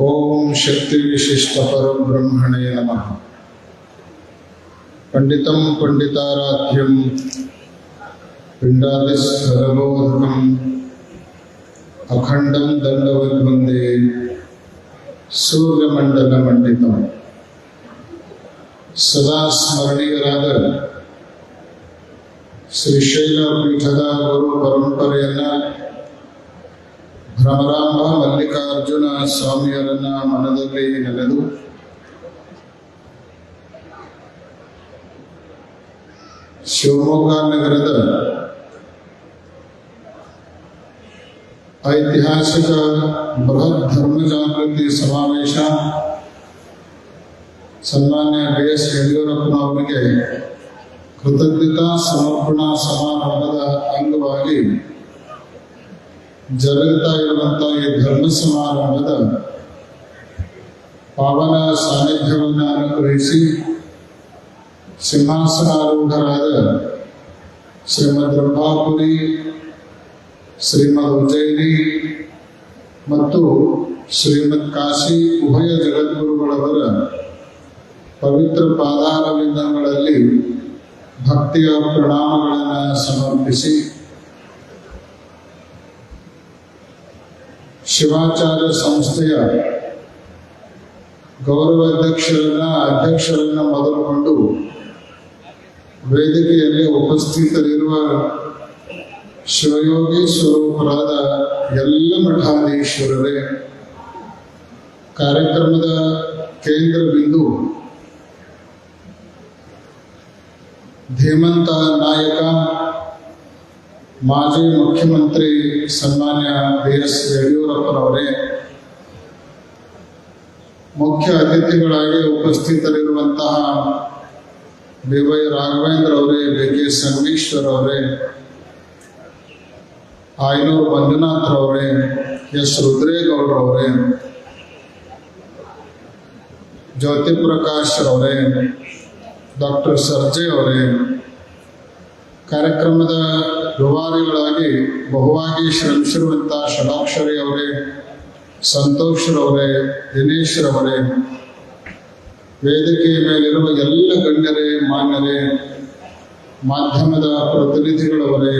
ಓಂ ಶಕ್ತಿ ವಿಶಿಷ್ಟ ಪರಬ್ರಹ್ಮಣೇ ನಮಃ. ಪಂಡಿತಂ ಪಂಡಿತಾರಾಧ್ಯಂ ಪಿಂಡಾದಿಸ್ವರಬೋಧಕಂ ಅಖಂಡಂ ದಂಡವದ್ವಂದೇ ಸೂರ್ಯಮಂಡಲ ಮಂಡಿತಂ. ಸದಾ ಸ್ಮರಣೀಯರಾದ ಶ್ರೀಶೈಲ ಪೀಠದ ಗುರು ಪರಂಪರೆಯನ್ನ ಭ್ರಮರಾಂಬ ಮಲ್ಲಿಕಾರ್ಜುನ ಸ್ವಾಮಿಯರನ್ನ ಮನದಲ್ಲಿ ನೆನೆದು ಶಿವಮೊಗ್ಗ ನಗರದ ಐತಿಹಾಸಿಕ ಬೃಹತ್ ಧರ್ಮ ಜಾಗೃತಿ ಸಮಾವೇಶ ಸನ್ಮಾನ್ಯ ಬಿ.ಎಸ್. ಯಡಿಯೂರಪ್ಪನವರಿಗೆ ಕೃತಜ್ಞತಾ ಸಮರ್ಪಣಾ ಸಮಾರಂಭದ ಅಂಗವಾಗಿ ಜರುಗುತ್ತಾ ಇರುವಂತಹ ಈ ಧರ್ಮ ಸಮಾರಂಭದ ಪಾವನ ಸಾನ್ನಿಧ್ಯವನ್ನು ಅನುಗ್ರಹಿಸಿ ಸಿಂಹಾಸನಾರೂಢರಾದ ಶ್ರೀಮದ್ ರಂಭಾಪುರಿ, ಶ್ರೀಮದ್ ಉಜ್ಜಯಿನಿ ಮತ್ತು ಶ್ರೀಮದ್ ಕಾಶಿ ಉಭಯ ಜಗದ್ಗುರುಗಳವರ ಪವಿತ್ರ ಪಾದಾರವಿಂದಗಳಲ್ಲಿ ಭಕ್ತಿಯ ಪ್ರಣಾಮಗಳನ್ನು ಸಮರ್ಪಿಸಿ ಶಿವಾಚಾರ್ಯ ಸಂಸ್ಥೆಯ ಅಧ್ಯಕ್ಷರನ್ನ ಮೊದಲುಗೊಂಡು ವೇದಿಕೆಯಲ್ಲಿ ಉಪಸ್ಥಿತರಿರುವ ಶಿವಯೋಗಿ ಸ್ವರೂಪರಾದ ಎಲ್ಲ ಮಠಾಧೀಶ್ವರರೇ, ಕಾರ್ಯಕ್ರಮದ ಕೇಂದ್ರ ಬಿಂದು ಧೀಮಂತ ನಾಯಕ ಮಾಜಿ ಮುಖ್ಯಮಂತ್ರಿ ಸನ್ಮಾನ್ಯ ಬಿ.ಎಸ್. ಯಡಿಯೂರಪ್ಪನವರೇ, ಮುಖ್ಯ ಅತಿಥಿಗಳಾಗಿ ಉಪಸ್ಥಿತರಿರುವಂತಹ ಬಿ.ವೈ. ರಾಘವೇಂದ್ರ ಅವರೇ, ಬಿ.ಕೆ. ಸಂಗಮೇಶ್ವರ್ ಅವರೇ, ಆಯನೂರು ಮಂಜುನಾಥ್ ಅವರೇ, ಎಸ್. ರುದ್ರೇಗೌಡರವರೇ, ಜ್ಯೋತಿ ಪ್ರಕಾಶ್ ಅವರೇ, ಡಾಕ್ಟರ್ ಸರ್ಜೆ ಅವರೇ, ಕಾರ್ಯಕ್ರಮದ ರೂವಾರಿಗಳಾಗಿ ಬಹುವಾಗಿ ಶ್ರಮಿಸಿರುವಂತಹ ಷಡಾಕ್ಷರಿ ಅವರೇ, ಸಂತೋಷ್ರವರೇ, ದಿನೇಶ್ರವರೇ, ವೇದಿಕೆಯ ಮೇಲಿರುವ ಎಲ್ಲ ಗಣ್ಯರೇ, ಮಾನ್ಯರೇ, ಮಾಧ್ಯಮದ ಪ್ರತಿನಿಧಿಗಳವರೇ,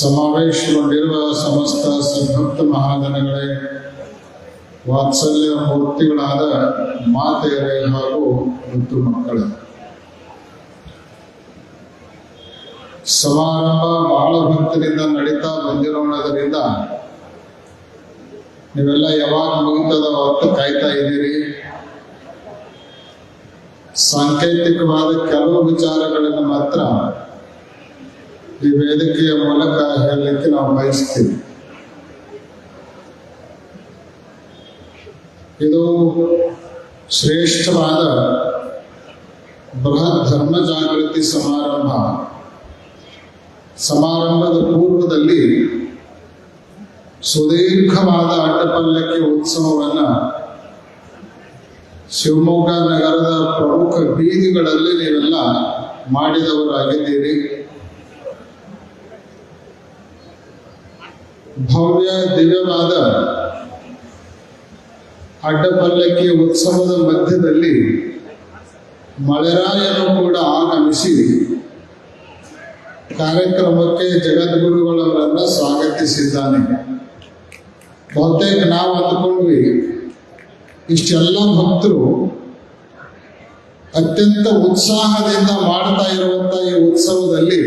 ಸಮಾವೇಶಗೊಂಡಿರುವ ಸಮಸ್ತ ಸದ್ಭಕ್ತ ಮಹಾಜನಗಳೇ, ವಾತ್ಸಲ್ಯ ಮೂರ್ತಿಗಳಾದ ಮಾತೆಯರೇ ಹಾಗೂ ಮುದ್ದು ಮಕ್ಕಳೇ, ಸಮಾರಂಭ ಬಹಳ ಭಕ್ತರಿಂದ ನಡೀತಾ ಬಂದಿರೋದ್ರಿಂದ ನೀವೆಲ್ಲ ಯಾವಾಗ ಮುಗಿತದ ಹೊತ್ತು ಕಾಯ್ತಾ ಇದ್ದೀರಿ. ಸಾಂಕೇತಿಕವಾದ ಕೆಲವು ವಿಚಾರಗಳನ್ನು ಮಾತ್ರ ಈ ವೇದಿಕೆಯ ಮೂಲಕ ಹೇಳಲಿಕ್ಕೆ ನಾವು ಬಯಸ್ತೀವಿ. ಇದು ಶ್ರೇಷ್ಠವಾದ ಬೃಹತ್ ಧರ್ಮ ಜಾಗೃತಿ ಸಮಾರಂಭದ ಪೂರ್ವದಲ್ಲಿ ಸುದೀರ್ಘವಾದ ಅಡ್ಡಪಲ್ಲಕ್ಕಿ ಉತ್ಸವವನ್ನು ಶಿವಮೊಗ್ಗ ನಗರದ ಪ್ರಮುಖ ಬೀದಿಗಳಲ್ಲಿ ನೀವೆಲ್ಲ ಮಾಡಿದವರಾಗಿದ್ದೀರಿ. ಭವ್ಯ ದಿವ್ಯವಾದ ಅಡ್ಡಪಲ್ಲಕ್ಕಿ ಉತ್ಸವದ ಮಧ್ಯದಲ್ಲಿ ಮಳೆರಾಯನು ಕೂಡ ಆಗಮಿಸಿ ಕಾರ್ಯಕ್ರಮಕ್ಕೆ ಜಗದ್ಗುರುಗಳವರನ್ನ ಸ್ವಾಗತಿಸಿದ್ದಾನೆ. ಬಹುತೇಕ ನಾವು ಅಂದುಕೊಂಡ್ವಿ ಇಷ್ಟೆಲ್ಲ ಭಕ್ತರು ಅತ್ಯಂತ ಉತ್ಸಾಹದಿಂದ ಮಾಡ್ತಾ ಇರುವಂತ ಈ ಉತ್ಸವದಲ್ಲಿ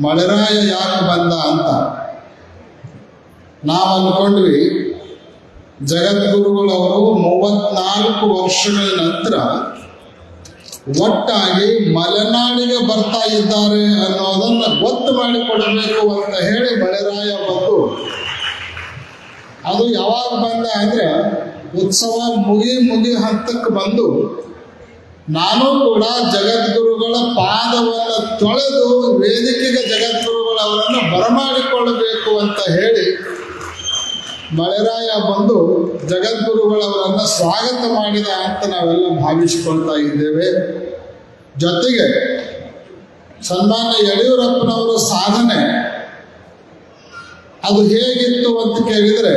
ಮಳೆರಾಯ ಯಾಕೆ ಬಂದ ಅಂತ ನಾವು ಅಂದ್ಕೊಂಡ್ವಿ. ಜಗದ್ಗುರುಗಳವರು 34 ವರ್ಷಗಳ ನಂತರ ಒಟ್ಟಾಗಿ ಮಲೆನಾಡಿಗೆ ಬರ್ತಾ ಇದ್ದಾರೆ ಅನ್ನೋದನ್ನ ಗೊತ್ತು ಮಾಡಿಕೊಡಬೇಕು ಅಂತ ಹೇಳಿ ಮಳೆರಾಯ ಬಂದು, ಅದು ಯಾವಾಗ ಬಂದ ಅಂದ್ರೆ ಉತ್ಸವ ಮುಗಿ ಹಂತಕ್ಕೆ ಬಂದು ನಾನು ಕೂಡ ಜಗದ್ಗುರುಗಳ ಪಾದವನ್ನು ತೊಳೆದು ವೇದಿಕೆಗೆ ಜಗದ್ಗುರುಗಳವರನ್ನು ಬರಮಾಡಿಕೊಳ್ಳಬೇಕು ಅಂತ ಹೇಳಿ ಮಳೆರಾಯ ಬಂದು ಜಗದ್ಗುರುಗಳವರನ್ನ ಸ್ವಾಗತ ಮಾಡಿದ ಅಂತ ನಾವೆಲ್ಲ ಭಾವಿಸಿಕೊಳ್ತಾ ಇದ್ದೇವೆ. ಜೊತೆಗೆ ಸನ್ಮಾನ್ಯ ಯಡಿಯೂರಪ್ಪನವರ ಸಾಧನೆ ಅದು ಹೇಗಿತ್ತು ಅಂತ ಕೇಳಿದರೆ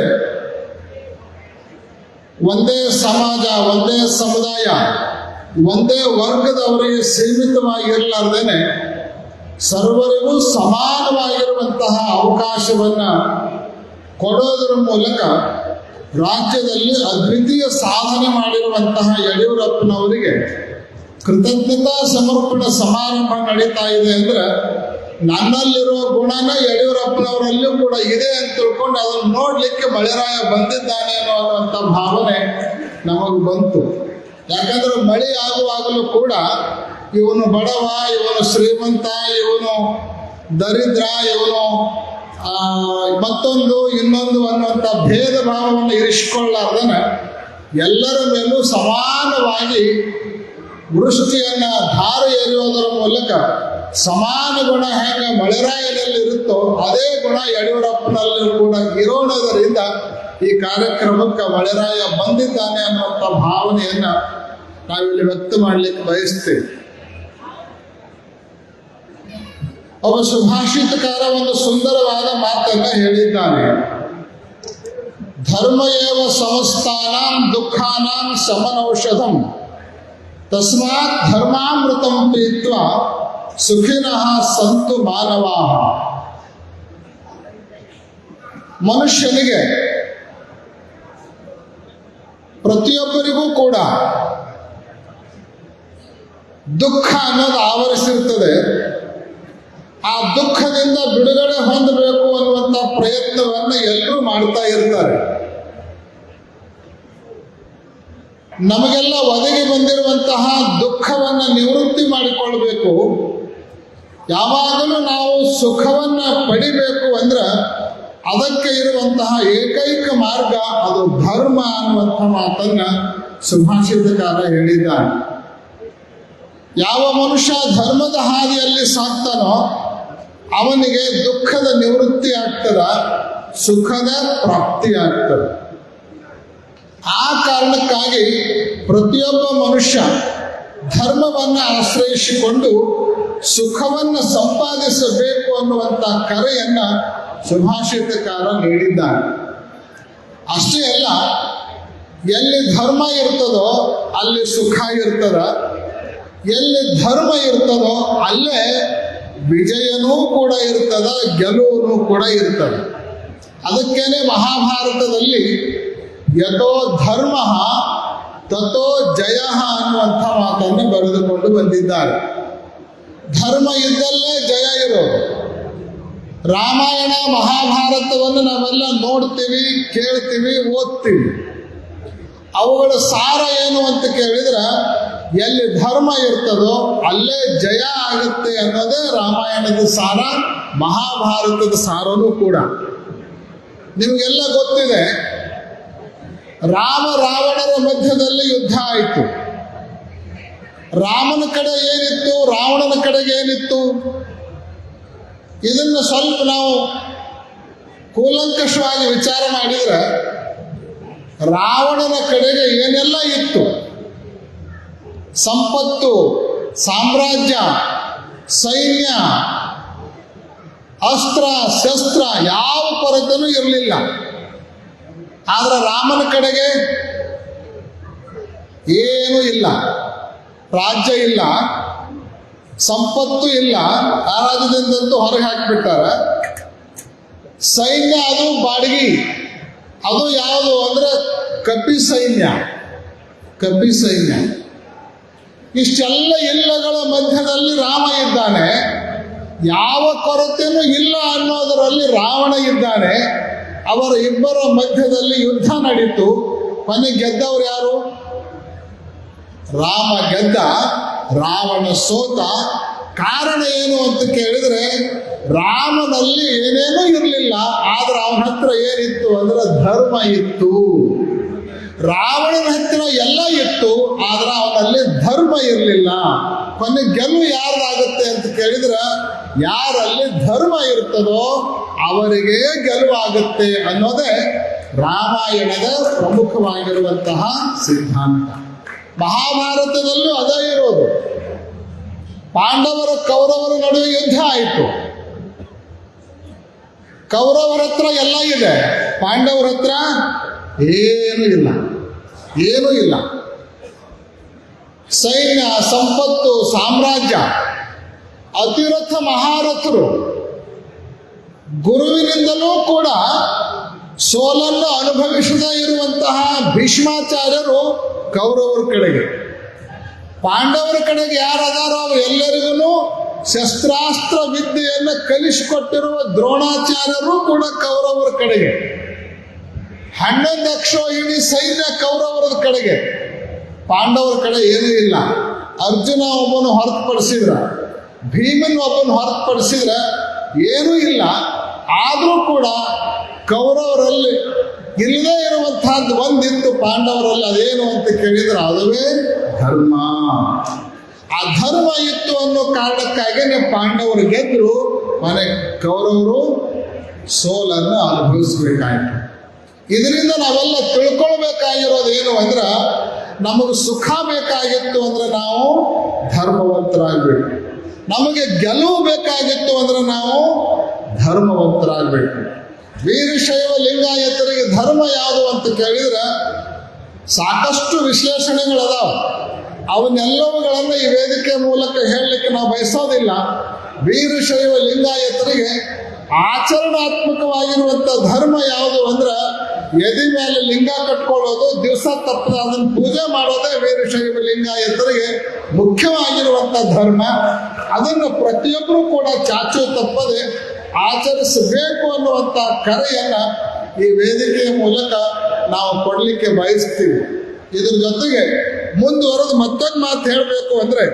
ಒಂದೇ ಸಮಾಜ, ಒಂದೇ ಸಮುದಾಯ, ಒಂದೇ ವರ್ಗದವರಿಗೆ ಸೀಮಿತವಾಗಿರಲಾರ್ದೇನೆ ಸರ್ವರಿಗೂ ಸಮಾನವಾಗಿರುವಂತಹ ಅವಕಾಶವನ್ನ ಕೊಡೋದರ ಮೂಲಕ ರಾಜ್ಯದಲ್ಲಿ ಅದ್ವಿತೀಯ ಸಾಧನೆ ಮಾಡಿರುವಂತಹ ಯಡಿಯೂರಪ್ಪನವರಿಗೆ ಕೃತಜ್ಞತಾ ಸಮರ್ಪಣಾ ಸಮಾರಂಭ ನಡೀತಾ ಇದೆ ಅಂದ್ರೆ ನನ್ನಲ್ಲಿರುವ ಗುಣನ ಯಡಿಯೂರಪ್ಪನವರಲ್ಲೂ ಕೂಡ ಇದೆ ಅಂತ ತಿಳ್ಕೊಂಡು ಅದನ್ನು ನೋಡ್ಲಿಕ್ಕೆ ಮಳೆರಾಯ ಬಂದಿದ್ದಾನೆ ಅನ್ನುವಂಥ ಭಾವನೆ ನಮಗೆ ಬಂತು. ಯಾಕಂದ್ರೆ ಮಳೆ ಆಗುವಾಗಲೂ ಕೂಡ ಇವನು ಬಡವ, ಇವನು ಶ್ರೀಮಂತ, ಇವನು ದರಿದ್ರ, ಇವನು ಮತ್ತೊಂದು ಇನ್ನೊಂದು ಅನ್ನುವಂಥ ಭೇದ ಭಾವವನ್ನು ಇರಿಸಿಕೊಳ್ಳಾರ್ದನ ಎಲ್ಲರ ಮೇಲೂ ಸಮಾನವಾಗಿ ವೃಷ್ಟಿಯನ್ನ ಧಾರೆ ಎರೆಯೋದರ ಮೂಲಕ ಸಮಾನ ಗುಣ ಹೆಂಗೆ ಮಳೆರಾಯನಲ್ಲಿ ಇರುತ್ತೋ ಅದೇ ಗುಣ ಯಡಿಯೂರಪ್ಪನಲ್ಲಿ ಕೂಡ ಇರೋಣದರಿಂದ ಈ ಕಾರ್ಯಕ್ರಮಕ್ಕೆ ಮಳೆರಾಯ ಬಂದಿದ್ದಾನೆ ಅನ್ನುವಂಥ ಭಾವನೆಯನ್ನ ನಾವಿಲ್ಲಿ ವ್ಯಕ್ತ ಮಾಡಲಿಕ್ಕೆ ಬಯಸ್ತೇವೆ. ಒಬ್ಬ ಸುಭಾಷಿತಕಾರ ಒಂದು ಸುಂದರವಾದ ಮಾತನ್ನ ಹೇಳಿದ್ದಾನೆ. ಧರ್ಮ ಏವ ಸಮಸ್ತಾನಾಂ ದುಃಖಾನಾಂ ಸಮನೌಷಧಂ ತಸ್ಮಾತ್ ಧರ್ಮಾಮೃತಂ ಪೀತ್ವಾ ಸುಖಿನಃ ಸಂತು ಮಾನವಾಃ. ಮನುಷ್ಯನಿಗೆ ಪ್ರತಿಯೊಬ್ಬರಿಗೂ ಕೂಡ ದುಃಖ ಅನ್ನೋದು ಆವರಿಸಿರ್ತದೆ. ಆ ದುಃಖದಿಂದ ಬಿಡುಗಡೆ ಹೊಂದಬೇಕು ಅನ್ನುವಂಥ ಪ್ರಯತ್ನವನ್ನ ಎಲ್ಲರೂ ಮಾಡ್ತಾ ಇರ್ತಾರೆ. ನಮಗೆಲ್ಲ ಒದಗಿ ಬಂದಿರುವಂತಹ ದುಃಖವನ್ನ ನಿವೃತ್ತಿ ಮಾಡಿಕೊಳ್ಬೇಕು. ಯಾವಾಗಲೂ ನಾವು ಸುಖವನ್ನ ಪಡಿಬೇಕು ಅಂದ್ರೆ ಅದಕ್ಕೆ ಇರುವಂತಹ ಏಕೈಕ ಮಾರ್ಗ ಅದು ಧರ್ಮ ಅನ್ನುವಂಥ ಮಾತನ್ನ ಸುಭಾಷಿತಕಾರ ಹೇಳಿದ್ದಾನೆ. ಯಾವ ಮನುಷ್ಯ ಧರ್ಮದ ಹಾದಿಯಲ್ಲಿ ಸಾಕ್ತಾನೋ ಅವನಿಗೆ ದುಃಖದ ನಿವೃತ್ತಿ ಆಗ್ತದ, ಸುಖದ ಪ್ರಾಪ್ತಿ ಆಗ್ತದೆ. ಆ ಕಾರಣಕ್ಕಾಗಿ ಪ್ರತಿಯೊಬ್ಬ ಮನುಷ್ಯ ಧರ್ಮವನ್ನು ಆಶ್ರಯಿಸಿಕೊಂಡು ಸುಖವನ್ನು ಸಂಪಾದಿಸಬೇಕು ಅನ್ನುವಂಥ ಕರೆಯನ್ನ ಸುಭಾಷಿತಕಾರ ನೀಡಿದ್ದಾನೆ. ಅಷ್ಟೇ ಅಲ್ಲ, ಎಲ್ಲಿ ಧರ್ಮ ಇರ್ತದೋ ಅಲ್ಲಿ ಸುಖ ಇರ್ತದ, ಎಲ್ಲಿ ಧರ್ಮ ಇರ್ತದೋ ಅಲ್ಲೇ ವಿಜಯನೂ ಕೂಡ ಇರ್ತದ, ಗೆಲುವು ಕೂಡ ಇರ್ತದ. ಅದಕ್ಕೇನೆ ಮಹಾಭಾರತದಲ್ಲಿ ಯಥೋ ಧರ್ಮ ತಥೋ ಜಯ ಅನ್ನುವಂಥ ಮಾತನ್ನು ಬರೆದುಕೊಂಡು ಬಂದಿದ್ದಾರೆ. ಧರ್ಮ ಇದ್ದಲ್ಲೇ ಜಯ ಇರೋದು. ರಾಮಾಯಣ ಮಹಾಭಾರತವನ್ನು ನಾವೆಲ್ಲ ನೋಡ್ತೀವಿ, ಕೇಳ್ತೀವಿ, ಓದ್ತೀವಿ. ಅವುಗಳ ಸಾರ ಏನು ಅಂತ ಕೇಳಿದ್ರೆ ಎಲ್ಲಿ ಧರ್ಮ ಇರ್ತದೋ ಅಲ್ಲೇ ಜಯ ಆಗುತ್ತೆ ಅನ್ನೋದೇ ರಾಮಾಯಣದ ಸಾರ, ಮಹಾಭಾರತದ ಸಾರನೂ ಕೂಡ. ನಿಮಗೆಲ್ಲ ಗೊತ್ತಿದೆ, ರಾಮ ರಾವಣರ ಮಧ್ಯದಲ್ಲಿ ಯುದ್ಧ ಆಯಿತು. ರಾಮನ ಕಡೆ ಏನಿತ್ತು, ರಾವಣನ ಕಡೆಗೆ ಏನಿತ್ತು, ಇದನ್ನು ಸ್ವಲ್ಪ ನಾವು ಕೂಲಂಕಷವಾಗಿ ವಿಚಾರ ಮಾಡಿದ್ರೆ ರಾವಣನ ಕಡೆಗೆ ಏನೆಲ್ಲ ಇತ್ತು, ಸಂಪತ್ತು, ಸಾಮ್ರಾಜ್ಯ, ಸೈನ್ಯ, ಅಸ್ತ್ರ ಶಸ್ತ್ರ ಯಾವ ಕೊರತೆನೂ ಇರಲಿಲ್ಲ. ಆದ್ರೆ ರಾಮನ ಕಡೆಗೆ ಏನೂ ಇಲ್ಲ. ರಾಜ್ಯ ಇಲ್ಲ, ಸಂಪತ್ತು ಇಲ್ಲ, ಆ ರಾಜ್ಯದಿಂದಂತೂ ಹೊರಗೆ ಹಾಕಿಬಿಟ್ಟಾರ. ಸೈನ್ಯ ಅದು ಬಾಡಿಗೆ, ಅದು ಯಾವುದು ಅಂದ್ರೆ ಕಪಿ ಸೈನ್ಯ. ಕಪಿ ಸೈನ್ಯ ಇಷ್ಟೆಲ್ಲ ಇಲ್ಲಗಳ ಮಧ್ಯದಲ್ಲಿ ರಾಮ ಇದ್ದಾನೆ. ಯಾವ ಕೊರತೆನೂ ಇಲ್ಲ ಅನ್ನೋದರಲ್ಲಿ ರಾವಣ ಇದ್ದಾನೆ. ಅವರ ಇಬ್ಬರ ಮಧ್ಯದಲ್ಲಿ ಯುದ್ಧ ನಡೀತು. ಕೊನೆಗೆ ಗೆದ್ದವರು ಯಾರು? ರಾಮ ಗೆದ್ದ, ರಾವಣ ಸೋತ. ಕಾರಣ ಏನು ಅಂತ ಕೇಳಿದ್ರೆ ರಾಮನಲ್ಲಿ ಏನೇನೂ ಇರಲಿಲ್ಲ, ಆದ್ರೆ ಅವನ ಹತ್ರ ಏನಿತ್ತು ಅಂದ್ರೆ ಧರ್ಮ ಇತ್ತು. ರಾವಣನ ಹತ್ರ ಎಲ್ಲ ಇತ್ತು, ಆದ್ರೆ ಅವನಲ್ಲಿ ಧರ್ಮ ಇರಲಿಲ್ಲ. ಕೊನೆ ಗೆಲುವು ಯಾರ್ದಾಗುತ್ತೆ ಅಂತ ಕೇಳಿದ್ರೆ ಯಾರಲ್ಲಿ ಧರ್ಮ ಇರ್ತದೋ ಅವರಿಗೆ ಗೆಲುವಾಗುತ್ತೆ ಅನ್ನೋದೇ ರಾಮಾಯಣದ ಪ್ರಮುಖವಾಗಿರುವಂತಹ ಸಿದ್ಧಾಂತ. ಮಹಾಭಾರತದಲ್ಲೂ ಅದೇ ಇರೋದು. ಪಾಂಡವರ ಕೌರವರ ನಡುವೆ ಯುದ್ಧ ಆಯಿತು. ಕೌರವರ ಹತ್ರ ಎಲ್ಲ ಇದೆ, ಪಾಂಡವರ ಹತ್ರ ಏನೂ ಇಲ್ಲ. ಏನೂ ಇಲ್ಲ. ಸೈನ್ಯ, ಸಂಪತ್ತು, ಸಾಮ್ರಾಜ್ಯ, ಅತಿರಥ ಮಹಾರಥರು, ಗುರುವಿನಿಂದಲೂ ಕೂಡ ಸೋಲನ್ನು ಅನುಭವಿಸದೇ ಇರುವಂತಹ ಭೀಷ್ಮಾಚಾರ್ಯರು ಕೌರವರ ಕಡೆಗೆ, ಪಾಂಡವರ ಕಡೆಗೆ ಯಾರದಾರೋ ಅವರೆಲ್ಲರಿಗೂ ಶಸ್ತ್ರಾಸ್ತ್ರ ವಿದ್ಯೆಯನ್ನು ಕಲಿಸಿಕೊಟ್ಟಿರುವ ದ್ರೋಣಾಚಾರ್ಯರು ಕೂಡ ಕೌರವರ ಕಡೆಗೆ, 11 ಅಕ್ಷೋಹಿಣಿ ಸೈನ್ಯ ಕೌರವರ ಕಡೆಗೆ, ಪಾಂಡವರ ಕಡೆ ಏನೂ ಇಲ್ಲ. ಅರ್ಜುನ ಒಬ್ಬನು ಹೊರತುಪಡಿಸಿದ್ರ, ಭೀಮನ್ ಒಬ್ಬನು ಹೊರತುಪಡಿಸಿದ್ರ ಏನೂ ಇಲ್ಲ. ಆದರೂ ಕೂಡ ಕೌರವರಲ್ಲಿ ಇಲ್ಲದೇ ಇರುವಂತಹದ್ದು ಒಂದಿತ್ತು ಪಾಂಡವರಲ್ಲಿ. ಅದೇನು ಅಂತ ಕೇಳಿದ್ರೆ ಅದುವೇ ಧರ್ಮ. ಆ ಧರ್ಮ ಇತ್ತು ಅನ್ನೋ ಕಾರಣಕ್ಕಾಗಿ ಪಾಂಡವರು ಗೆದ್ರು, ಮನೆ ಕೌರವರು ಸೋಲನ್ನು ಅನುಭವಿಸ್ಬೇಕಾಯ್ತು. ಇದರಿಂದ ನಾವೆಲ್ಲ ತಿಳ್ಕೊಳ್ಬೇಕಾಗಿರೋದು ಏನು ಅಂದ್ರೆ, ನಮಗೆ ಸುಖ ಬೇಕಾಗಿತ್ತು ಅಂದ್ರೆ ನಾವು ಧರ್ಮವಂತರಾಗಬೇಕು, ನಮಗೆ ಗೆಲುವು ಬೇಕಾಗಿತ್ತು ಅಂದ್ರೆ ನಾವು ಧರ್ಮವಂತರಾಗಬೇಕು. ವೀರಶೈವ ಲಿಂಗಾಯತರಿಗೆ ಧರ್ಮ ಯಾವುದು ಅಂತ ಕೇಳಿದ್ರೆ ಸಾಕಷ್ಟು ವಿಶ್ಲೇಷಣೆಗಳದಾವ. ಅವನ್ನೆಲ್ಲವುಗಳನ್ನು ಈ ವೇದಿಕೆ ಮೂಲಕ ಹೇಳಲಿಕ್ಕೆ ನಾವು ಬಯಸೋದಿಲ್ಲ. ವೀರಶೈವ ಲಿಂಗಾಯತರಿಗೆ ಆಚರಣಾತ್ಮಕವಾಗಿರುವಂಥ ಧರ್ಮ ಯಾವುದು ಅಂದ್ರೆ, ಎದೆ ಮೇಲೆ ಲಿಂಗ ಕಟ್ಕೊಳ್ಳೋದು, ದಿವಸ ತಪ್ಪದ ಅದನ್ನು ಪೂಜೆ ಮಾಡೋದೇ ವೀರಶೈವ ಲಿಂಗಾಯತರಿಗೆ ಮುಖ್ಯವಾಗಿರುವಂಥ ಧರ್ಮ. ಅದನ್ನು ಪ್ರತಿಯೊಬ್ಬರೂ ಕೂಡ ಚಾಚು ತಪ್ಪದೆ ಆಚರಿಸಬೇಕು ಅನ್ನುವಂಥ ಕರೆಯನ್ನು ಈ ವೇದಿಕೆಯ ಮೂಲಕ ನಾವು ಕೊಡಲಿಕ್ಕೆ ಬಯಸ್ತೀವಿ. ಇದ್ರ ಜೊತೆಗೆ ಮುಂದುವರೆದು ಮತ್ತೊಂದು ಮಾತು ಹೇಳಬೇಕು ಅಂದರೆ,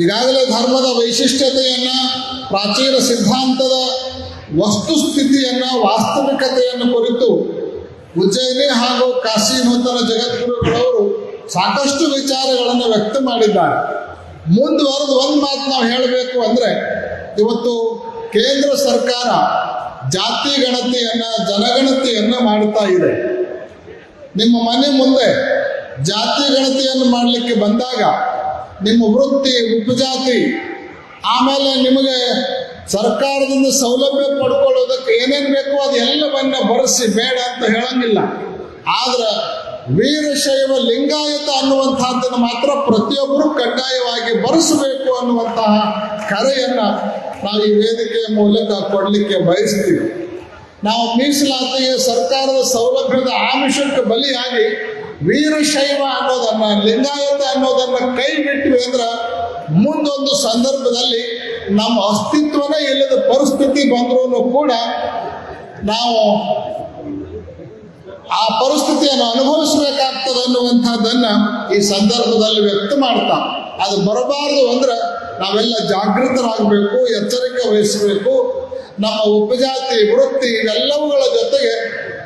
ಈಗಾಗಲೇ ಧರ್ಮದ ವೈಶಿಷ್ಟ್ಯತೆಯನ್ನು, ಪ್ರಾಚೀನ ಸಿದ್ಧಾಂತದ ವಸ್ತುಸ್ಥಿತಿಯನ್ನು, ವಾಸ್ತವಿಕತೆಯನ್ನು ಕುರಿತು ಉಜ್ಜಯಿನಿ ಹಾಗೂ ಕಾಶಿ ನೂತನ ಜಗದ್ಗುರುಗಳವರು ಸಾಕಷ್ಟು ವಿಚಾರಗಳನ್ನು ವ್ಯಕ್ತ ಮಾಡಿದ್ದಾರೆ. ಮುಂದುವರೆದು ಒಂದು ಮಾತು ನಾವು ಹೇಳಬೇಕು ಅಂದರೆ, ಇವತ್ತು ಕೇಂದ್ರ ಸರ್ಕಾರ ಜಾತಿ ಗಣತಿಯನ್ನು, ಜನಗಣತಿಯನ್ನು ಮಾಡ್ತಾ ಇದೆ. ನಿಮ್ಮ ಮನೆ ಮುಂದೆ ಜಾತಿ ಗಣತಿಯನ್ನು ಮಾಡಲಿಕ್ಕೆ ಬಂದಾಗ ನಿಮ್ಮ ವೃತ್ತಿ, ಉಪಜಾತಿ, ಆಮೇಲೆ ನಿಮಗೆ ಸರ್ಕಾರದಿಂದ ಸೌಲಭ್ಯ ಪಡ್ಕೊಳ್ಳೋದಕ್ಕೆ ಏನೇನು ಬೇಕೋ ಅದೆಲ್ಲವನ್ನ ಬರೆಸಿ, ಬೇಡ ಅಂತ ಹೇಳಂಗಿಲ್ಲ. ಆದ್ರೆ ವೀರಶೈವ ಲಿಂಗಾಯತ ಅನ್ನುವಂತಹದ್ದನ್ನು ಮಾತ್ರ ಪ್ರತಿಯೊಬ್ಬರು ಕಡ್ಡಾಯವಾಗಿ ಬರೆಸಬೇಕು ಅನ್ನುವಂತಹ ಕರೆಯನ್ನು ನಾವು ಈ ವೇದಿಕೆಯ ಮೂಲಕ ಕೊಡಲಿಕ್ಕೆ ಬಯಸ್ತೀವಿ. ನಾವು ಮೀಸಲಾತಿಗೆ, ಸರ್ಕಾರದ ಸೌಲಭ್ಯದ ಆಮಿಷಕ್ಕೆ ಬಲಿಯಾಗಿ ವೀರಶೈವ ಅನ್ನೋದನ್ನ, ಲಿಂಗಾಯತ ಅನ್ನೋದನ್ನ ಕೈ ಬಿಟ್ವಿ ಅಂದ್ರೆ ಮುಂದೊಂದು ಸಂದರ್ಭದಲ್ಲಿ ನಮ್ಮ ಅಸ್ತಿತ್ವನೇ ಇಲ್ಲದ ಪರಿಸ್ಥಿತಿ ಬಂದ್ರೂ ಕೂಡ ನಾವು ಆ ಪರಿಸ್ಥಿತಿಯನ್ನು ಅನುಭವಿಸಬೇಕಾಗ್ತದೆ ಅನ್ನುವಂಥದ್ದನ್ನ ಈ ಸಂದರ್ಭದಲ್ಲಿ ವ್ಯಕ್ತ ಮಾಡ್ತಾ, ಅದು ಬರಬಾರದು ಅಂದ್ರೆ ನಾವೆಲ್ಲ ಜಾಗೃತರಾಗಬೇಕು, ಎಚ್ಚರಿಕೆ ವಹಿಸಬೇಕು. ನಮ್ಮ ಉಪಜಾತಿ, ವೃತ್ತಿ ಇವೆಲ್ಲವುಗಳ ಜೊತೆಗೆ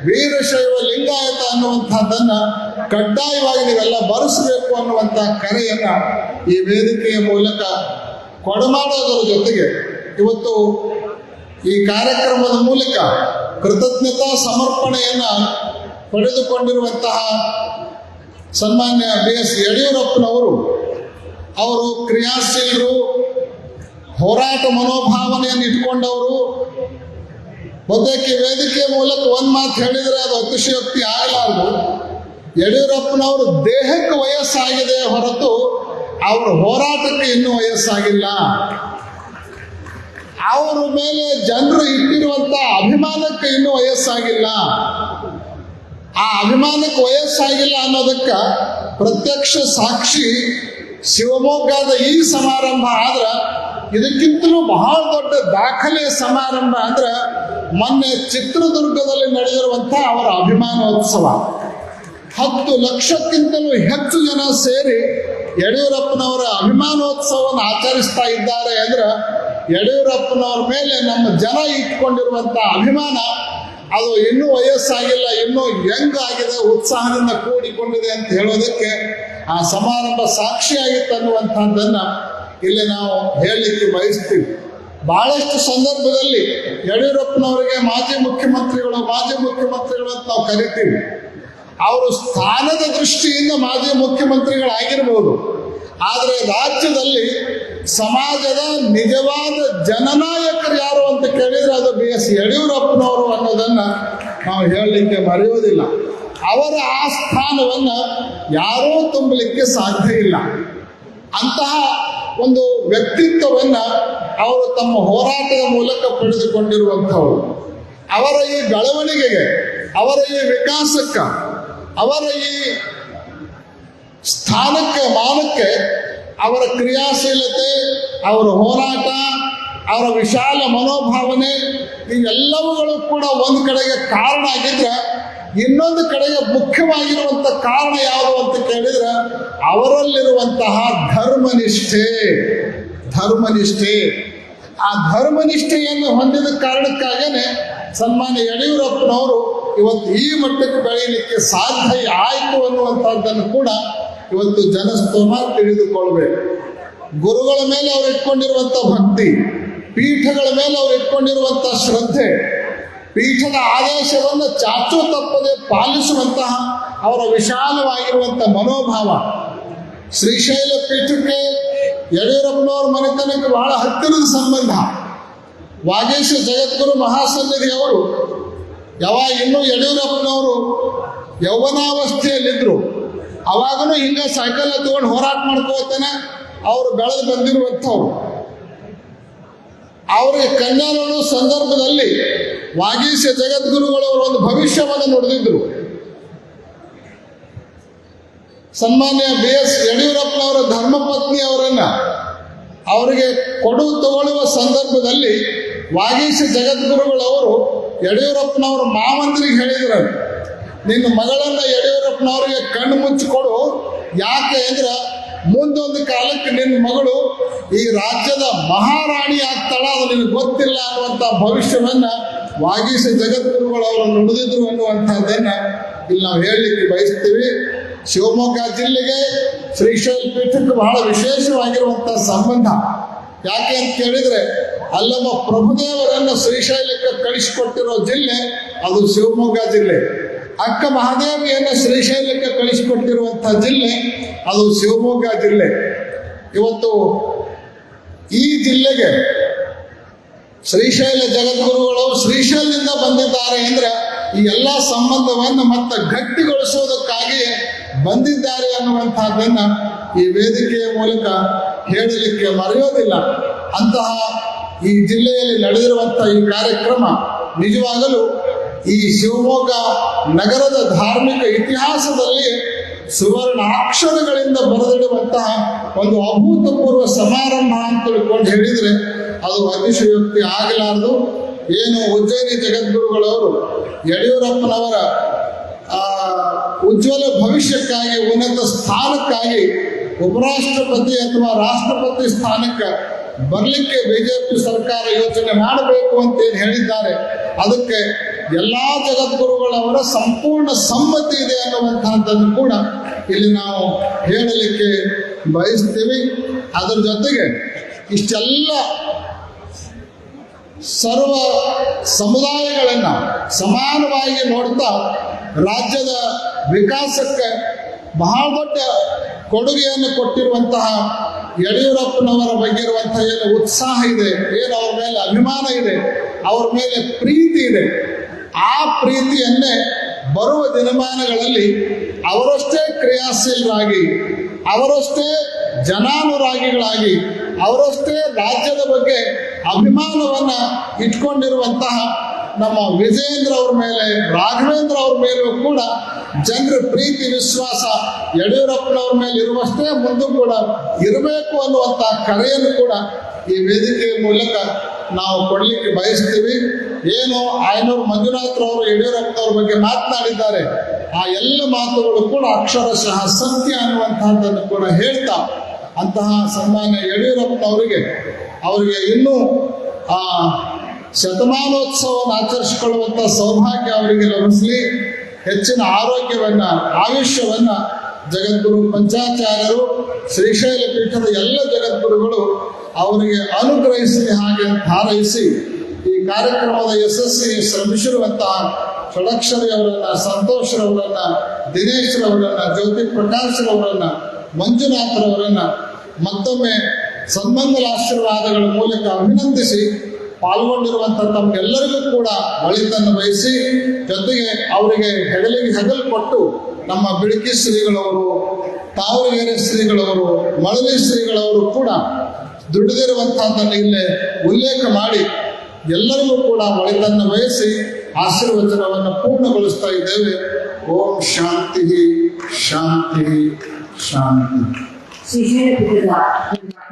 ವೀರಶೈವ ಲಿಂಗಾಯತ ಅನ್ನುವಂಥದ್ದನ್ನ ಕಡ್ಡಾಯವಾಗಿ ನೀವೆಲ್ಲ ಬರೆಸಬೇಕು ಅನ್ನುವಂಥ ಕರೆಯನ್ನ ಈ ವೇದಿಕೆಯ ಮೂಲಕ ಕೊಡಮಾಡೋದರ ಜೊತೆಗೆ ಇವತ್ತು ಈ ಕಾರ್ಯಕ್ರಮದ ಮೂಲಕ ಕೃತಜ್ಞತಾ ಸಮರ್ಪಣೆಯನ್ನ ಪಡೆದುಕೊಂಡಿರುವಂತಹ ಸನ್ಮಾನ್ಯ BS ಯಡಿಯೂರಪ್ಪನವರು, ಅವರು ಕ್ರಿಯಾಶೀಲರು, ಹೋರಾಟ ಮನೋಭಾವನೆಯನ್ನು ಇಟ್ಕೊಂಡವರು. ಬಹುತೇಕ ವೇದಿಕೆ ಮೂಲಕ ಒಂದು ಮಾತು ಹೇಳಿದರೆ ಅದು ಅತಿಶಯೋಕ್ತಿ ಆಗಲಾರದು. ಯಡಿಯೂರಪ್ಪನವರು ದೇಹಕ್ಕೆ ವಯಸ್ಸಾಗಿದೆ ಹೊರತು ಅವರ ಹೋರಾಟಕ್ಕೆ ಇನ್ನೂ ವಯಸ್ಸಾಗಿಲ್ಲ. ಅವರ ಮೇಲೆ ಜನರು ಇಟ್ಟಿರುವಂಥ ಅಭಿಮಾನಕ್ಕೆ ಇನ್ನೂ ವಯಸ್ಸಾಗಿಲ್ಲ. ಆ ಅಭಿಮಾನಕ್ಕೆ ವಯಸ್ಸಾಗಿಲ್ಲ ಅನ್ನೋದಕ್ಕೆ ಪ್ರತ್ಯಕ್ಷ ಸಾಕ್ಷಿ ಶಿವಮೊಗ್ಗದ ಈ ಸಮಾರಂಭ. ಆದ್ರೆ ಇದಕ್ಕಿಂತಲೂ ಬಹಳ ದೊಡ್ಡ ದಾಖಲೆಯ ಸಮಾರಂಭ ಅಂದ್ರೆ ಮೊನ್ನೆ ಚಿತ್ರದುರ್ಗದಲ್ಲಿ ನಡೆದಿರುವಂಥ ಅವರ ಅಭಿಮಾನೋತ್ಸವ. 10 ಲಕ್ಷಕ್ಕಿಂತಲೂ ಹೆಚ್ಚು ಜನ ಸೇರಿ ಯಡಿಯೂರಪ್ಪನವರ ಅಭಿಮಾನೋತ್ಸವವನ್ನು ಆಚರಿಸ್ತಾ ಇದ್ದಾರೆ ಅಂದ್ರೆ ಯಡಿಯೂರಪ್ಪನವ್ರ ಮೇಲೆ ನಮ್ಮ ಜನ ಇಟ್ಕೊಂಡಿರುವಂಥ ಅಭಿಮಾನ ಅದು ಇನ್ನೂ ವಯಸ್ಸಾಗಿಲ್ಲ, ಇನ್ನೂ ಯಂಗ್ ಆಗಿದೆ, ಉತ್ಸಾಹದಿಂದ ಕೂಡಿಕೊಂಡಿದೆ ಅಂತ ಹೇಳೋದಕ್ಕೆ ಆ ಸಮಾರಂಭ ಸಾಕ್ಷಿಯಾಗಿತ್ತು ಅನ್ನುವಂಥದ್ದನ್ನ ಇಲ್ಲಿ ನಾವು ಹೇಳಲಿಕ್ಕೆ ಬಯಸ್ತೀವಿ. ಬಹಳಷ್ಟು ಸಂದರ್ಭದಲ್ಲಿ ಯಡಿಯೂರಪ್ಪನವರಿಗೆ ಮಾಜಿ ಮುಖ್ಯಮಂತ್ರಿಗಳು ಅಂತ ನಾವು ಕರಿತೀವಿ. ಅವರು ಸ್ಥಾನದ ದೃಷ್ಟಿಯಿಂದ ಮಾಜಿ ಮುಖ್ಯಮಂತ್ರಿಗಳಾಗಿರ್ಬೋದು, ಆದರೆ ರಾಜ್ಯದಲ್ಲಿ ಸಮಾಜದ ನಿಜವಾದ ಜನನಾಯಕರು ಯಾರು ಅಂತ ಕೇಳಿದರೆ ಅದು BS ಯಡಿಯೂರಪ್ಪನವರು ಅನ್ನೋದನ್ನ ನಾವು ಹೇಳಲಿಕ್ಕೆ ಮರೆಯೋದಿಲ್ಲ. ಅವರ ಆ ಸ್ಥಾನವನ್ನು ಯಾರೂ ತುಂಬಲಿಕ್ಕೆ ಸಾಧ್ಯ ಇಲ್ಲ. ಅಂತಹ ಒಂದು ವ್ಯಕ್ತಿತ್ವವನ್ನು ಅವರು ತಮ್ಮ ಹೋರಾಟದ ಮೂಲಕ ಪಡೆದುಕೊಂಡಿರುವಂಥವರು. ಅವರ ಈ ಬೆಳವಣಿಗೆಗೆ, ಅವರ ಈ ವಿಕಾಸಕ್ಕೆ, ಅವರ ಈ ಸ್ಥಾನಕ್ಕೆ, ಮಾನಕ್ಕೆ ಅವರ ಕ್ರಿಯಾಶೀಲತೆ, ಅವರ ಹೋರಾಟ, ಅವರ ವಿಶಾಲ ಮನೋಭಾವನೆ ಇವೆಲ್ಲವುಗಳು ಕೂಡ ಒಂದು ಕಡೆಗೆ ಕಾರಣ ಆಗಿದ್ರೆ, ಇನ್ನೊಂದು ಕಡೆಗೆ ಮುಖ್ಯವಾಗಿರುವಂಥ ಕಾರಣ ಯಾವುದು ಅಂತ ಕೇಳಿದ್ರೆ ಅವರಲ್ಲಿರುವಂತಹ ಧರ್ಮನಿಷ್ಠೆ. ಆ ಧರ್ಮನಿಷ್ಠೆಯನ್ನು ಹೊಂದಿದ ಕಾರಣಕ್ಕಾಗನೇ ಸನ್ಮಾನ್ಯ ಯಡಿಯೂರಪ್ಪನವರು ಇವತ್ತು ಈ ಮಟ್ಟಕ್ಕೆ ಬೆಳೆಯಲಿಕ್ಕೆ ಸಾಧ್ಯ ಆಯಿತು ಅನ್ನುವಂಥದ್ದನ್ನು ಕೂಡ ಇವತ್ತು ಜನಸ್ತೋಮ ತಿಳಿದುಕೊಳ್ಬೇಕು. ಗುರುಗಳ ಮೇಲೆ ಅವರು ಇಟ್ಕೊಂಡಿರುವಂಥ ಭಕ್ತಿ, ಪೀಠಗಳ ಮೇಲೆ ಅವರು ಇಟ್ಕೊಂಡಿರುವಂಥ ಶ್ರದ್ಧೆ, ಪೀಠದ ಆದೇಶವನ್ನು ಚಾಚು ತಪ್ಪದೆ ಪಾಲಿಸುವಂತಹ ಅವರ ವಿಶಾಲವಾಗಿರುವಂಥ ಮನೋಭಾವ. ಶ್ರೀಶೈಲ ಪೀಠಕ್ಕೆ ಯಡಿಯೂರಪ್ಪನವ್ರ ಮನೆತನಕ್ಕೆ ಬಹಳ ಹತ್ತಿರದ ಸಂಬಂಧ. ವಾಗೀಶ ಜಗದ್ಗುರು ಮಹಾಸನ್ನಿಧಿ ಅವರು ಇನ್ನೂ ಯಡಿಯೂರಪ್ಪನವರು ಯೌವನಾವಸ್ಥೆಯಲ್ಲಿದ್ದರು. ಅವಾಗನೂ ಹಿಂಗೆ ಸೈಕಲ್ ತಗೊಂಡು ಹೋರಾಟ ಮಾಡ್ಕೋತಾನೆ ಅವರು ಬೆಳೆದು ಬಂದಿರುವಂಥವ್ರು. ಅವರಿಗೆ ಕನ್ಯಾರೋಣ ಸಂದರ್ಭದಲ್ಲಿ ವಾಗೀಶ ಜಗದ್ಗುರುಗಳವರು ಒಂದು ಭವಿಷ್ಯವನ್ನು ನುಡಿದಿದ್ರು. ಸನ್ಮಾನ್ಯ BS ಯಡಿಯೂರಪ್ಪನವರ ಧರ್ಮಪತ್ನಿ ಅವರಿಗೆ ಕೊಡು ತಗೊಳ್ಳುವ ಸಂದರ್ಭದಲ್ಲಿ ವಾಗೀಶ ಜಗದ್ಗುರುಗಳವರು ಯಡಿಯೂರಪ್ಪನವರ ಮಾವಂದ್ರಿಗೆ ಹೇಳಿದ್ರು, ನಿನ್ನ ಮಗಳನ್ನ ಯಡಿಯೂರಪ್ಪನವರಿಗೆ ಕಣ್ಣು ಮುಚ್ಚಿಕೊಡು. ಯಾಕೆ ಅಂದ್ರೆ ಮುಂದೊಂದು ಕಾಲಕ್ಕೆ ನಿನ್ನ ಮಗಳು ಈ ರಾಜ್ಯದ ಮಹಾರಾಣಿ ಆಗ್ತಾಳ, ಅದು ನಿನಗೆ ಗೊತ್ತಿಲ್ಲ ಅನ್ನುವಂಥ ಭವಿಷ್ಯವನ್ನ ವಾಗೀಶ ಜಗದ್ಗುರುಗಳವರು ನುಡಿದಿದ್ರು ಅನ್ನುವಂಥದ್ದನ್ನ ಇಲ್ಲಿ ನಾವು ಹೇಳಲಿಕ್ಕೆ ಬಯಸ್ತೀವಿ. ಶಿವಮೊಗ್ಗ ಜಿಲ್ಲೆಗೆ ಶ್ರೀಶೈಲ ಪೀಠಕ್ಕೆ ಬಹಳ ವಿಶೇಷವಾಗಿರುವಂಥ ಸಂಬಂಧ. ಯಾಕೆ ಅಂತ ಕೇಳಿದ್ರೆ ಅಲ್ಲಮ್ಮ ಪ್ರಭುದೇವರನ್ನು ಶ್ರೀಶೈಲಕ್ಕೆ ಕಳಿಸಿಕೊಟ್ಟಿರೋ ಜಿಲ್ಲೆ ಅದು ಶಿವಮೊಗ್ಗ ಜಿಲ್ಲೆ. ಅಕ್ಕ ಮಹಾದೇವಿಯನ್ನು ಶ್ರೀಶೈಲಕ್ಕೆ ಕಳಿಸಿಕೊಟ್ಟಿರುವಂಥ ಜಿಲ್ಲೆ ಅದು ಶಿವಮೊಗ್ಗ ಜಿಲ್ಲೆ. ಇವತ್ತು ಈ ಜಿಲ್ಲೆಗೆ ಶ್ರೀಶೈಲ ಜಗದ್ಗುರುಗಳು ಶ್ರೀಶೈಲದಿಂದ ಬಂದಿದ್ದಾರೆ ಅಂದ್ರೆ ಈ ಎಲ್ಲ ಸಂಬಂಧವನ್ನು ಮತ್ತೆ ಗಟ್ಟಿಗೊಳಿಸುವುದಕ್ಕಾಗಿ ಬಂದಿದ್ದಾರೆ ಅನ್ನುವಂಥದ್ದನ್ನ ಈ ವೇದಿಕೆಯ ಮೂಲಕ ಹೇಳಲಿಕ್ಕೆ ಮರೆಯೋದಿಲ್ಲ. ಅಂತಹ ಈ ಜಿಲ್ಲೆಯಲ್ಲಿ ನಡೆದಿರುವಂಥ ಈ ಕಾರ್ಯಕ್ರಮ ನಿಜವಾಗಲೂ ಈ ಶಿವಮೊಗ್ಗ ನಗರದ ಧಾರ್ಮಿಕ ಇತಿಹಾಸದಲ್ಲಿ ಸುವರ್ಣ ಅಕ್ಷರಗಳಿಂದ ಬರೆದಿಡುವಂತಹ ಒಂದು ಅಭೂತಪೂರ್ವ ಸಮಾರಂಭ ಅಂತ ತಿಳ್ಕೊಂಡು ಹೇಳಿದ್ರೆ ಅದು ಅತಿಶಯೋಕ್ತಿ ಆಗಲಾರದು. ಏನು ಉಜ್ಜಯಿನಿ ಜಗದ್ಗುರುಗಳವರು ಯಡಿಯೂರಪ್ಪನವರ ಉಜ್ವಲ ಭವಿಷ್ಯಕ್ಕಾಗಿ, ಉನ್ನತ ಸ್ಥಾನಕ್ಕಾಗಿ ಉಪರಾಷ್ಟ್ರಪತಿ ಅಥವಾ ರಾಷ್ಟ್ರಪತಿ ಸ್ಥಾನಕ್ಕೆ ಬರಲಿಕ್ಕೆ ಬಿಜೆಪಿ ಸರ್ಕಾರ ಯೋಚನೆ ಮಾಡಬೇಕು ಅಂತ ಏನು ಹೇಳಿದ್ದಾರೆ, ಅದಕ್ಕೆ ಎಲ್ಲಾ ಜಗದ್ಗುರುಗಳವರ ಸಂಪೂರ್ಣ ಸಮ್ಮತಿ ಇದೆ ಅನ್ನುವಂತಹದ್ದನ್ನು ಕೂಡ ಇಲ್ಲಿ ನಾವು ಹೇಳಲಿಕ್ಕೆ ಬಯಸ್ತೀವಿ. ಅದರ ಜೊತೆಗೆ ಇಷ್ಟೆಲ್ಲ ಸರ್ವ ಸಮುದಾಯಗಳನ್ನು ಸಮಾನವಾಗಿ ನೋಡ್ತಾ ರಾಜ್ಯದ ವಿಕಾಸಕ್ಕೆ ಬಹಳ ದೊಡ್ಡ ಕೊಡುಗೆಯನ್ನು ಕೊಟ್ಟಿರುವಂತಹ ಯಡಿಯೂರಪ್ಪನವರ ಬಗ್ಗೆ ಇರುವಂತಹ ಏನು ಉತ್ಸಾಹ ಇದೆ, ಏನು ಅವ್ರ ಮೇಲೆ ಅಭಿಮಾನ ಇದೆ, ಅವ್ರ ಮೇಲೆ ಪ್ರೀತಿ ಇದೆ, ಆ ಪ್ರೀತಿಯನ್ನೇ ಬರುವ ದಿನಮಾನಗಳಲ್ಲಿ ಅವರಷ್ಟೇ ಕ್ರಿಯಾಶೀಲರಾಗಿ, ಅವರಷ್ಟೇ ಜನಾನುರಾಗಿಗಳಾಗಿ, ಅವರಷ್ಟೇ ರಾಜ್ಯದ ಬಗ್ಗೆ ಅಭಿಮಾನವನ್ನ ಇಟ್ಕೊಂಡಿರುವಂತಹ ನಮ್ಮ ವಿಜಯೇಂದ್ರ ಅವ್ರ ಮೇಲೆ, ರಾಘವೇಂದ್ರ ಅವ್ರ ಮೇಲೂ ಕೂಡ ಜನರ ಪ್ರೀತಿ ವಿಶ್ವಾಸ ಯಡಿಯೂರಪ್ಪನವ್ರ ಮೇಲೆ ಇರುವಷ್ಟೇ ಮುಂದೆ ಕೂಡ ಇರಬೇಕು ಅನ್ನುವಂಥ ಕರೆಯನ್ನು ಕೂಡ ಈ ವೇದಿಕೆಯ ಮೂಲಕ ನಾವು ಕೊಡಲಿಕ್ಕೆ ಬಯಸ್ತೀವಿ. ಏನು ಆಯನೂರು ಮಂಜುನಾಥ್ರವರು ಯಡಿಯೂರಪ್ಪನವ್ರ ಬಗ್ಗೆ ಮಾತನಾಡಿದ್ದಾರೆ, ಆ ಎಲ್ಲ ಮಾತುಗಳು ಕೂಡ ಅಕ್ಷರಶಃ ಸತ್ಯ ಅನ್ನುವಂತಹದ್ದನ್ನು ಕೂಡ ಹೇಳ್ತಾ, ಅಂತಹ ಸನ್ಮಾನ್ಯ ಯಡಿಯೂರಪ್ಪನವರಿಗೆ ಇನ್ನೂ ಆ ಶತಮಾನೋತ್ಸವವನ್ನು ಆಚರಿಸಿಕೊಳ್ಳುವಂಥ ಸೌಭಾಗ್ಯ ಅವರಿಗೆ ಲಭಿಸಲಿ. ಹೆಚ್ಚಿನ ಆರೋಗ್ಯವನ್ನ, ಆಯುಷ್ಯವನ್ನ ಜಗದ್ಗುರು ಪಂಚಾಚಾರ್ಯರು, ಶ್ರೀಶೈಲ ಪೀಠದ ಎಲ್ಲ ಜಗದ್ಗುರುಗಳು ಅವರಿಗೆ ಅನುಗ್ರಹಿಸಿ ಹಾಗೆ ಹಾರೈಸಿ ಈ ಕಾರ್ಯಕ್ರಮದ ಯಶಸ್ಸಿಗೆ ಶ್ರಮಿಸಿರುವಂತಹ ಷಡಕ್ಷರಿ ಅವರನ್ನ, ಸಂತೋಷರವರನ್ನ, ದಿನೇಶ್ರವರನ್ನ, ಜ್ಯೋತಿ ಪ್ರಕಾಶ್ರವರನ್ನ, ಮಂಜುನಾಥರವರನ್ನ ಮತ್ತೊಮ್ಮೆ ಸನ್ಮಂಗಲ ಆಶೀರ್ವಾದಗಳ ಮೂಲಕ ಅಭಿನಂದಿಸಿ ಪಾಲ್ಗೊಂಡಿರುವಂತ ತಮ್ಗೆಲ್ಲರಿಗೂ ಕೂಡ ಒಳಿತನ್ನು ಬಯಸಿ, ಜೊತೆಗೆ ಅವರಿಗೆ ಹೆಗಲಿಗೆ ಹೆಗಲು ಕೊಟ್ಟು ನಮ್ಮ ಬಿಳಕಿ ಶ್ರೀಗಳವರು, ತಾವರಗೆರೆ ಶ್ರೀಗಳವರು, ಮಳಲಿ ಶ್ರೀಗಳವರು ಕೂಡ ದುಡಿದಿರುವಂತಹದ್ದನ್ನು ಇಲ್ಲೇ ಉಲ್ಲೇಖ ಮಾಡಿ ಎಲ್ಲರಿಗೂ ಕೂಡ ಒಳಿತನ್ನು ಬಯಸಿ ಆಶೀರ್ವಚನವನ್ನು ಪೂರ್ಣಗೊಳಿಸ್ತಾ ಇದ್ದೇವೆ. ಓಂ ಶಾಂತಿ ಶಾಂತಿ ಶಾಂತಿ.